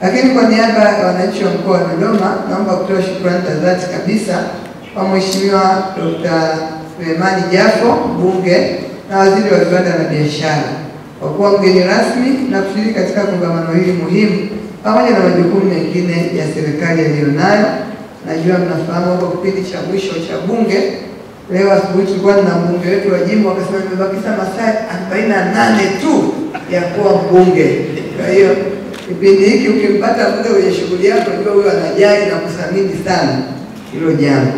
Lakini kwa niaba ya wananchi wa mkoa wa Dodoma, naomba kutoa shukrani za dhati kabisa kwa Mheshimiwa Dr. Sulemani Jafo, mbunge na waziri wa viwanda na biashara, kwa kuwa mgeni rasmi na kushiriki katika kongamano hili muhimu pamoja na majukumu mengine ya serikali yaliyonayo. Najua mnafahamu kwa kipindi cha mwisho cha bunge, leo asubuhi tulikuwa na mbunge wetu wa jimbo akasema nimebakisha masaa 48 tu ya kuwa mbunge. Kwa hiyo kipindi hiki ukimpata mbunge kwenye shughuli yako, unajua huyo anajali na kuthamini sana hilo jambo.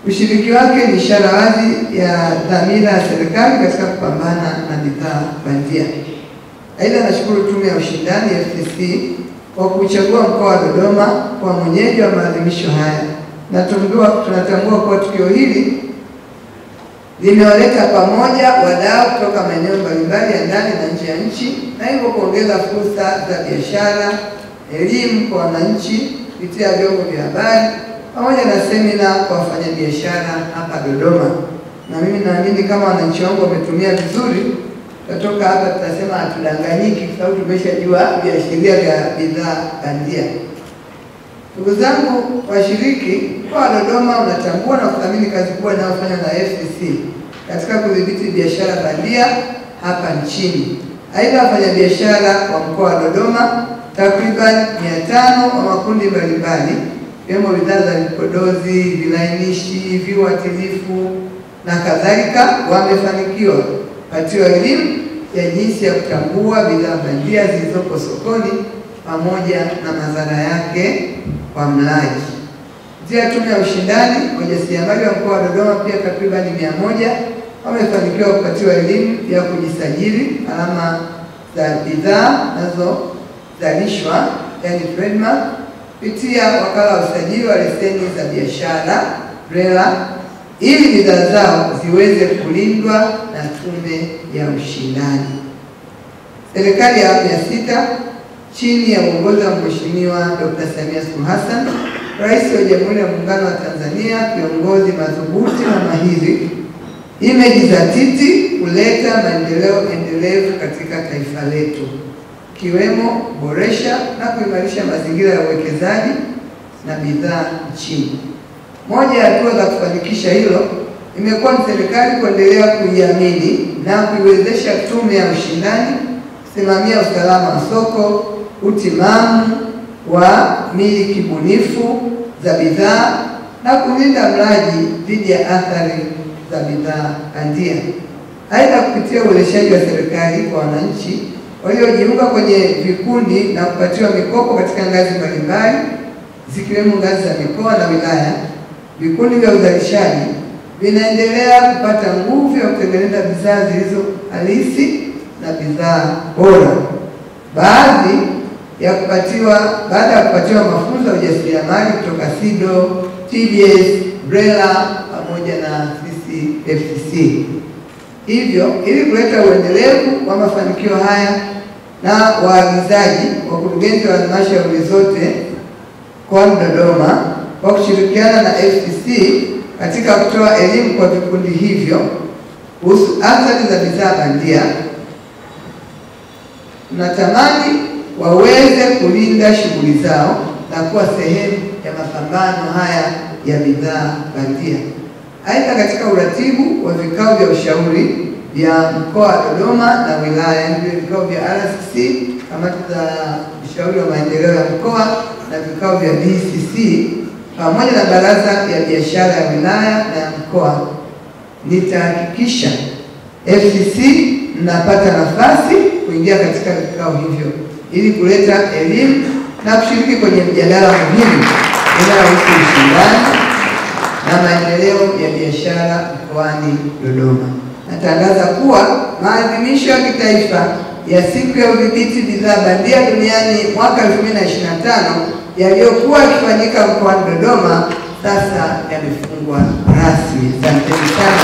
Ushiriki wake ni ishara wazi ya dhamira ya serikali katika kupambana na bidhaa bandia. Aidha, nashukuru Tume ya Ushindani FTC kwa kuchagua mkoa wa Dodoma kwa mwenyeji wa maadhimisho haya, na tunatambua kuwa tukio hili limewaleta pamoja wadau kutoka maeneo mbalimbali ya ndani na nje ya nchi, na hivyo kuongeza fursa za biashara, elimu kwa wananchi kupitia vyombo vya habari pamoja na semina kwa wafanyabiashara hapa Dodoma. Na mimi naamini kama wananchi wangu wametumia vizuri, tutatoka hapa tutasema hatudanganyiki, kwa sababu tumeshajua viashiria vya bidhaa bandia. Ndugu zangu washiriki, mkoa wa Dodoma unatambua na kuthamini kazi kubwa inayofanywa na FTC katika kudhibiti biashara bandia hapa nchini. Aidha, wafanyabiashara wa mkoa wa Dodoma takriban 500 wa makundi mbalimbali ikiwemo bidhaa za vipodozi, vilainishi, viuatilifu na kadhalika wamefanikiwa kupatiwa elimu ya jinsi ya kutambua bidhaa bandia zilizopo sokoni pamoja na madhara yake kwa mlaji. Kupitia Tume ya Ushindani, wajasiriamali wa mkoa wa Dodoma pia takriban 100 wamefanikiwa kupatiwa elimu ya kujisajili alama za bidhaa zinazozalishwa, yani trademark, kupitia wakala wa usajili wa leseni za biashara BRELA, ili bidhaa zao ziweze kulindwa na Tume ya Ushindani. Serikali ya awamu ya 6 chini ya uongozi wa Mheshimiwa Dr. Samia Suluhu Hassan, Rais wa Jamhuri ya Muungano wa Tanzania, kiongozi madhubuti na mahiri, imejizatiti kuleta maendeleo endelevu katika taifa letu, ikiwemo kuboresha na kuimarisha mazingira ya uwekezaji na bidhaa nchini. Moja ya hatua za kufanikisha hilo imekuwa ni serikali kuendelea kuiamini na kuiwezesha Tume ya Ushindani kusimamia usalama wa soko, utimamu wa miliki bunifu za bidhaa na kulinda mlaji dhidi ya athari za bidhaa bandia. Aidha, kupitia uwezeshaji wa serikali kwa wananchi waliojiunga kwenye vikundi na kupatiwa mikopo katika ngazi mbalimbali zikiwemo ngazi za mikoa na wilaya, vikundi vya uzalishaji vinaendelea kupata nguvu ya kutengeneza bidhaa zilizo halisi na bidhaa bora. Baada ya kupatiwa mafunzo ya ujasiriamali kutoka SIDO, TBS, BRELA pamoja na FTC. Hivyo, ili kuleta uendelevu wa mafanikio haya na waagizaji, wakurugenzi wa halmashauri zote kwa Dodoma kwa kushirikiana na FTC katika kutoa elimu kwa vikundi hivyo kuhusu athari za bidhaa bandia, tunatamani waweze kulinda shughuli zao na kuwa sehemu ya mapambano haya ya bidhaa bandia. Aidha, katika uratibu wa vikao vya ushauri vya mkoa wa Dodoma na wilaya, ndio vikao vya RCC, kamati za ushauri wa maendeleo ya mkoa, na vikao vya DCC pamoja na baraza ya biashara ya wilaya na ya mkoa, nitahakikisha FTC mnapata nafasi kuingia katika vikao hivyo ili kuleta elimu na kushiriki kwenye mjadala muhimu unaohusu ushindani na maendeleo ya biashara mkoani Dodoma. Natangaza kuwa maadhimisho ya kitaifa ya siku ya udhibiti bidhaa bandia duniani mwaka 2025 yaliyokuwa yakifanyika mkoani Dodoma sasa yamefungwa rasmi. Asanteni sana.